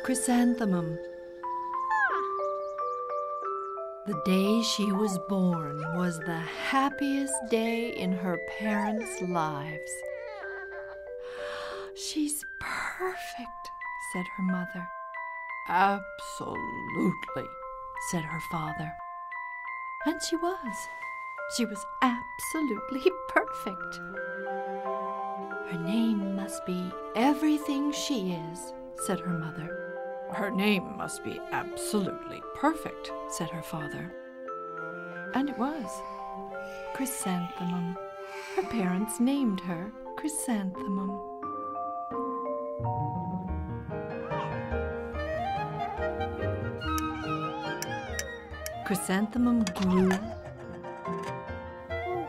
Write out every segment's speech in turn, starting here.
Chrysanthemum. The day she was born was the happiest day in her parents' lives. "She's perfect," said her mother. "Absolutely," said her father. And she was. She was absolutely perfect. "Her name must be everything she is," said her mother. "Her name must be absolutely perfect," said her father. And it was. Chrysanthemum. Her parents named her Chrysanthemum. Chrysanthemum grew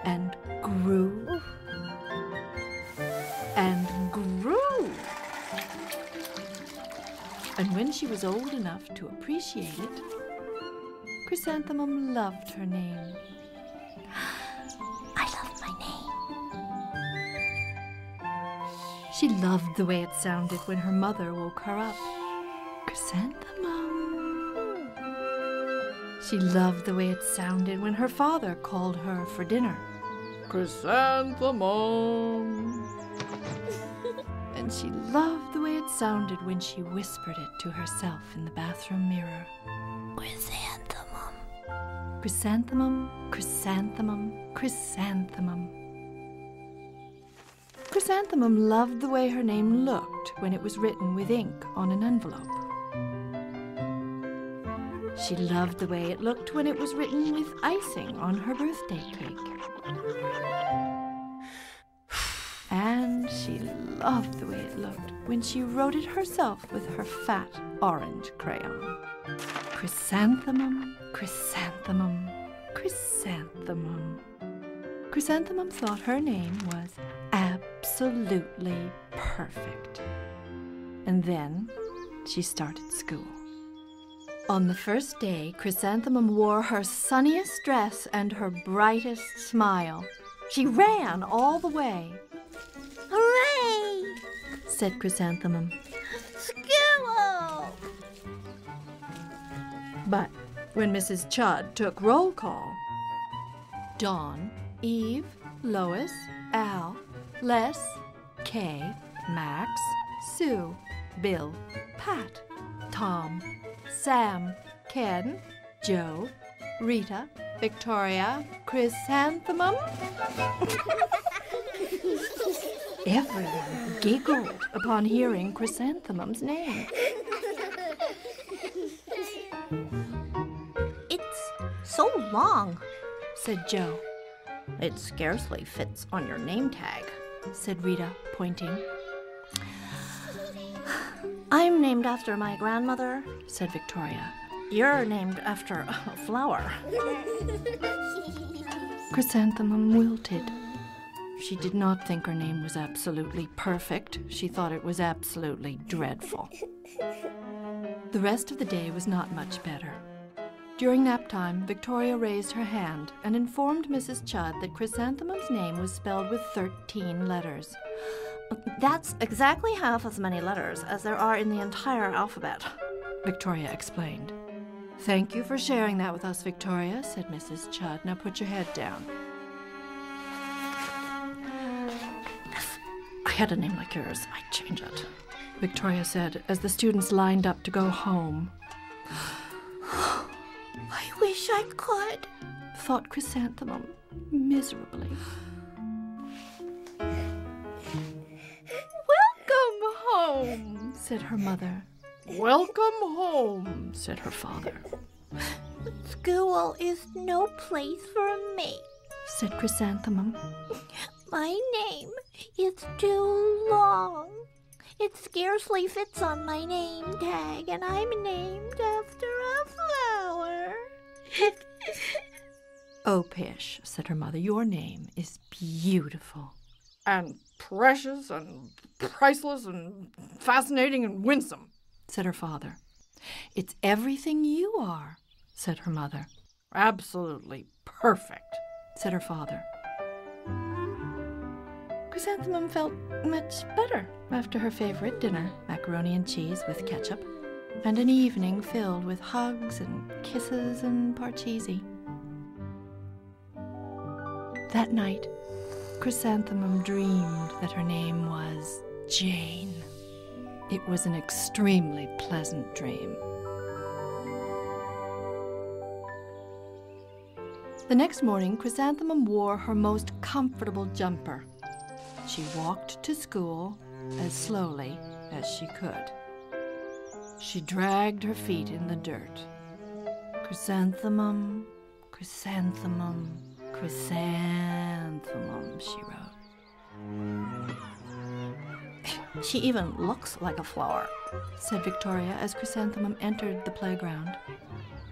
and grew and grew. And when she was old enough to appreciate it, Chrysanthemum loved her name. "I love my name." She loved the way it sounded when her mother woke her up. "Chrysanthemum." She loved the way it sounded when her father called her for dinner. "Chrysanthemum." And she loved the way it sounded when she whispered it to herself in the bathroom mirror. "Chrysanthemum. Chrysanthemum, chrysanthemum, chrysanthemum." Chrysanthemum loved the way her name looked when it was written with ink on an envelope. She loved the way it looked when it was written with icing on her birthday cake. And she loved the way it looked when she wrote it herself with her fat orange crayon. Chrysanthemum, chrysanthemum, chrysanthemum. Chrysanthemum thought her name was absolutely perfect. And then she started school. On the first day, Chrysanthemum wore her sunniest dress and her brightest smile. She ran all the way. "Hooray!" said Chrysanthemum. "School!" But when Mrs. Chudd took roll call, Dawn, Eve, Lois, Al, Les, Kay, Max, Sue, Bill, Pat, Tom, Sam, Ken, Joe, Rita, Victoria, Chrysanthemum. Everyone giggled upon hearing Chrysanthemum's name. "It's so long," said Joe. "It scarcely fits on your name tag," said Rita, pointing. "I'm named after my grandmother," said Victoria. "You're named after a flower." Chrysanthemum wilted. She did not think her name was absolutely perfect. She thought it was absolutely dreadful. The rest of the day was not much better. During nap time, Victoria raised her hand and informed Mrs. Chudd that Chrysanthemum's name was spelled with 13 letters. "That's exactly half as many letters as there are in the entire alphabet," Victoria explained. "Thank you for sharing that with us, Victoria," said Mrs. Chudd. "Now put your head down." "If I had a name like yours, I'd change it," Victoria said as the students lined up to go home. "I wish I could," thought Chrysanthemum miserably. "Welcome home," said her mother. "Welcome home," said her father. "School is no place for me," said Chrysanthemum. "My name is too long. It scarcely fits on my name tag, and I'm named after a flower." "Oh, Pish," said her mother, "your name is beautiful." "And precious and priceless and fascinating and winsome," said her father. "It's everything you are," said her mother. "Absolutely perfect," said her father. Chrysanthemum felt much better after her favorite dinner, macaroni and cheese with ketchup. and an evening filled with hugs and kisses and parcheesi. That night, Chrysanthemum dreamed that her name was Jane. It was an extremely pleasant dream. The next morning, Chrysanthemum wore her most comfortable jumper. She walked to school as slowly as she could. She dragged her feet in the dirt. Chrysanthemum, chrysanthemum, chrysanthemum, she wrote. She even looks like a flower, said Victoria as Chrysanthemum entered the playground.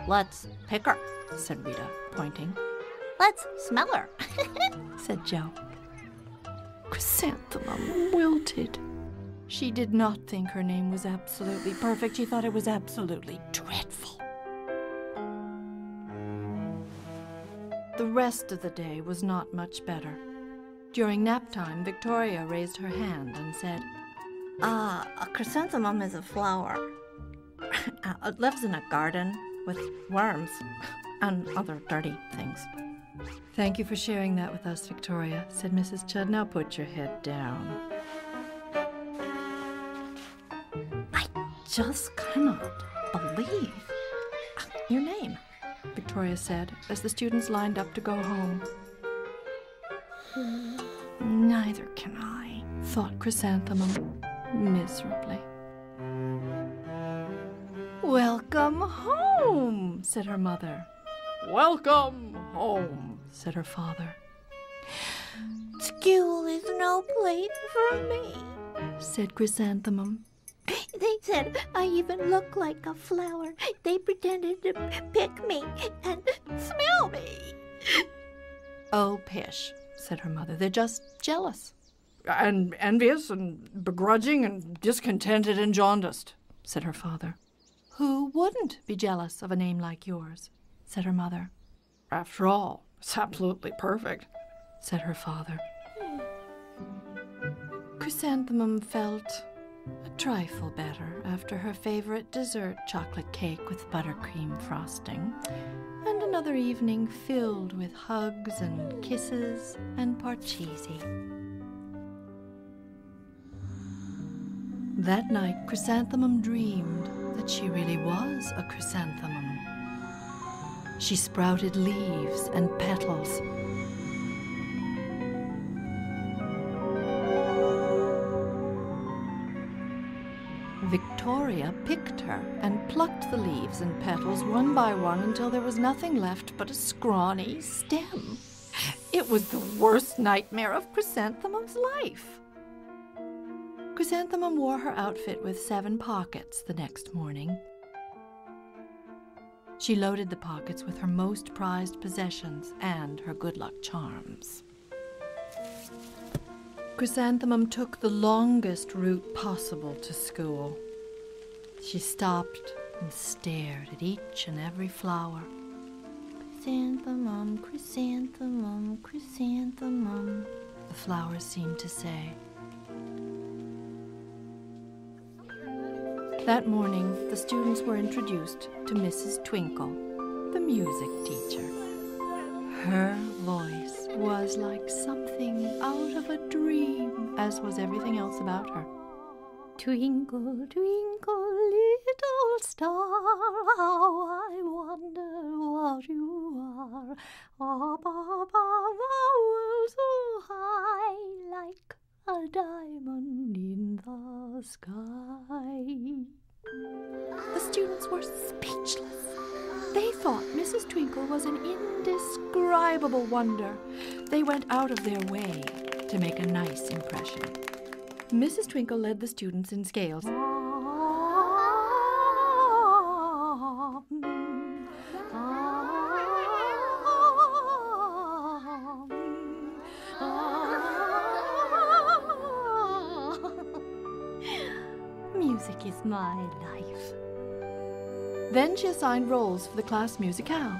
Let's pick her, said Rita, pointing. Let's smell her, said Jo. Chrysanthemum wilted. She did not think her name was absolutely perfect. She thought it was absolutely dreadful. The rest of the day was not much better. During nap time, Victoria raised her hand and said, a chrysanthemum is a flower. It lives in a garden with worms and other dirty things. Thank you for sharing that with us, Victoria, said Mrs. Chudd. Now put your head down. I just cannot believe your name, Victoria said as the students lined up to go home. Neither can I, thought Chrysanthemum miserably. Welcome home, said her mother. Welcome home, said her father. School is no place for me, said Chrysanthemum. They said I even look like a flower. They pretended to pick me and smell me. Oh, pish, said her mother. They're just jealous. And envious and begrudging and discontented and jaundiced, said her father. Who wouldn't be jealous of a name like yours, said her mother. After all, it's absolutely perfect, said her father. Chrysanthemum felt a trifle better after her favorite dessert chocolate cake with buttercream frosting, and another evening filled with hugs and kisses and parcheesi. That night, Chrysanthemum dreamed that she really was a chrysanthemum. She sprouted leaves and petals. Victoria picked her and plucked the leaves and petals one by one until there was nothing left but a scrawny stem. It was the worst nightmare of Chrysanthemum's life. Chrysanthemum wore her outfit with 7 pockets the next morning. She loaded the pockets with her most prized possessions and her good luck charms. Chrysanthemum took the longest route possible to school. She stopped and stared at each and every flower. Chrysanthemum, chrysanthemum, chrysanthemum, the flowers seemed to say. That morning, the students were introduced to Mrs. Twinkle, the music teacher. Her voice was like something out of a dream, as was everything else about her. Twinkle, twinkle, little star, how I wonder what you are. Up above the world so high, like a diamond in the sky. The students were speechless. They thought Mrs. Twinkle was an indescribable wonder. They went out of their way to make a nice impression. Mrs. Twinkle led the students in scales. Music is my life. Then she assigned roles for the class musicale.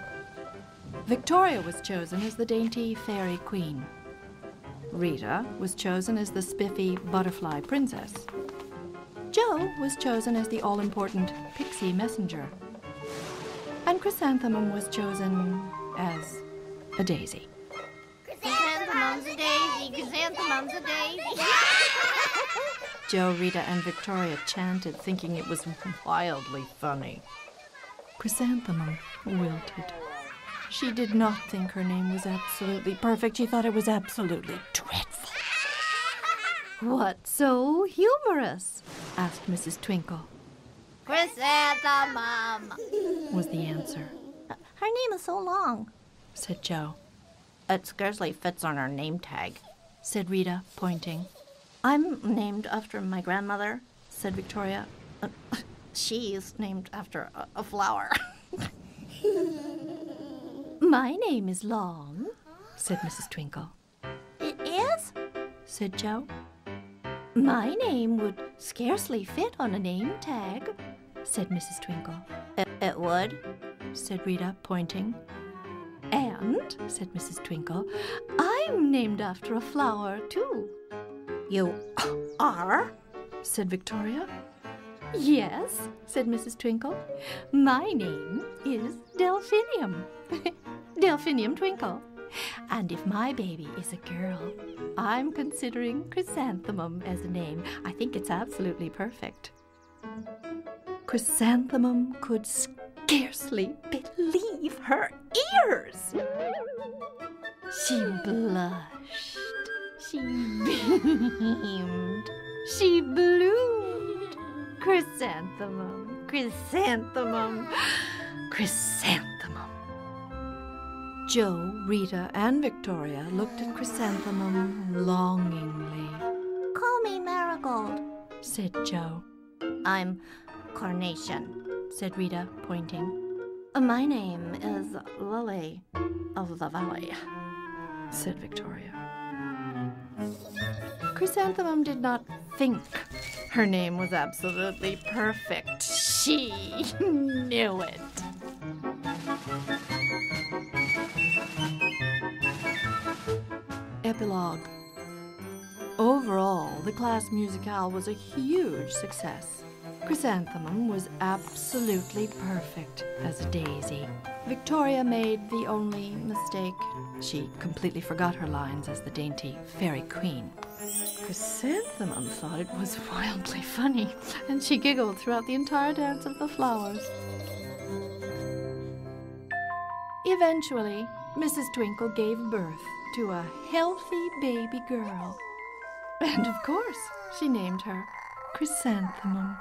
Victoria was chosen as the dainty fairy queen. Rita was chosen as the spiffy butterfly princess. Jo was chosen as the all-important pixie messenger, and Chrysanthemum was chosen as a daisy. Chrysanthemum's a daisy, chrysanthemum's a daisy. Jo, Rita, and Victoria chanted, thinking it was wildly funny. Chrysanthemum wilted. She did not think her name was absolutely perfect. She thought it was absolutely dreadful. "What's so humorous?" asked Mrs. Twinkle. Chrysanthemum, Was the answer. Her name is so long, Said Jo. it scarcely fits on her name tag. Said Rita, pointing. I'm named after my grandmother, said Victoria. She's named after a flower. My name is long, said Mrs. Twinkle. It is? Said Jo. My name would scarcely fit on a name tag, Said Mrs. Twinkle. It would, Said Rita, pointing. and Said Mrs. Twinkle, I'm named after a flower, too. you are? Said Victoria. Yes, said Mrs. Twinkle. My name is Delphinium. Delphinium Twinkle. And if my baby is a girl, I'm considering Chrysanthemum as a name. I think it's absolutely perfect. Chrysanthemum could scarcely believe her ears. She blushed. She beamed. She bloomed. Chrysanthemum, chrysanthemum, chrysanthemum. Jo, Rita, and Victoria looked at Chrysanthemum longingly. Call me Marigold. Said Jo. I'm Carnation, Said Rita, pointing. My name is Lily of the Valley. Said Victoria. Chrysanthemum did not think her name was absolutely perfect. She knew it. Epilogue. Overall, the class musicale was a huge success. Chrysanthemum was absolutely perfect as a daisy. Victoria made the only mistake. She completely forgot her lines as the dainty fairy queen. Chrysanthemum thought it was wildly funny, and she giggled throughout the entire dance of the flowers. Eventually, Mrs. Twinkle gave birth to a healthy baby girl. And of course, she named her Chrysanthemum.